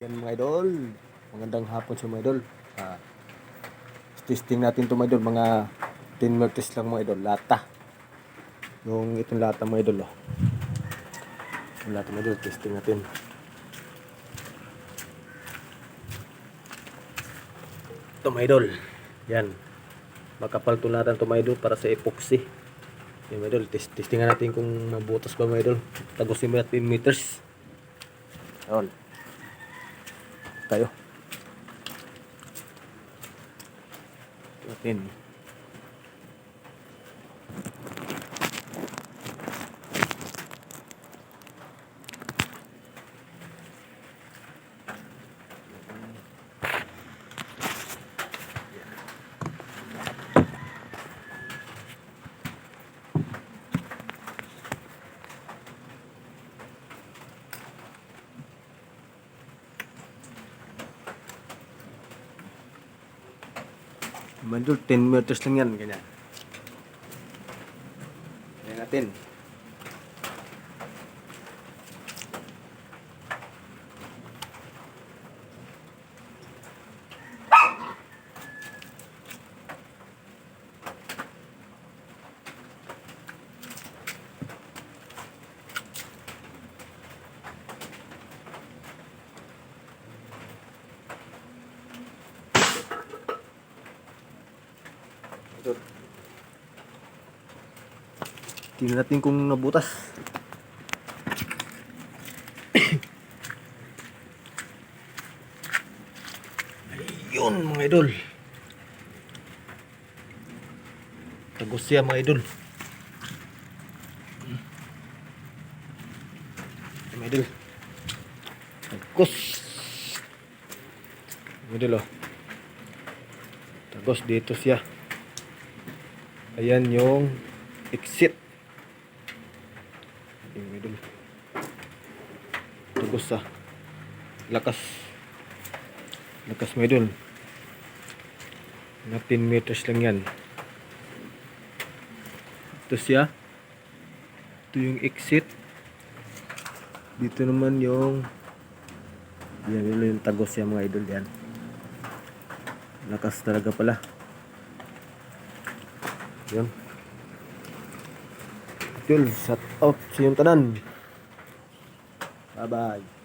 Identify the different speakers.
Speaker 1: Yan mga idol, magandang hapon sa mga idol. Testing natin ito mga idol, mga 10 meters lang mga idol, lata. Yung itong lata mga idol. Yung lata mga idol, testing natin. Ito mga idol, yan. Makapal ito lata ito mga idol para sa epoxy. Yan mga idol, testingan natin kung mabutas ba mga idol. Tagusin mo na 10 meters. Yan. Tayo. Natin. Mandul 10 meters lang yan, ganyan. Ayan natin. Ito. Tingnan natin kung nabutas. Ayun mga idol. Tagos siya mga idol. Mga idol. Tagos. Mga idol oh. Tagos dito siya. Ayan yung exit. Ayan mga idol. Tagos ah. Lakas. Lakas mga idol. Mga 10 meters lang yan. Ito siya. Ito yung exit. Dito naman yung yan yung tagos siya mga idol yan. Lakas talaga pala. Yun. Idol, shut off sa yung tanan. Bye bye.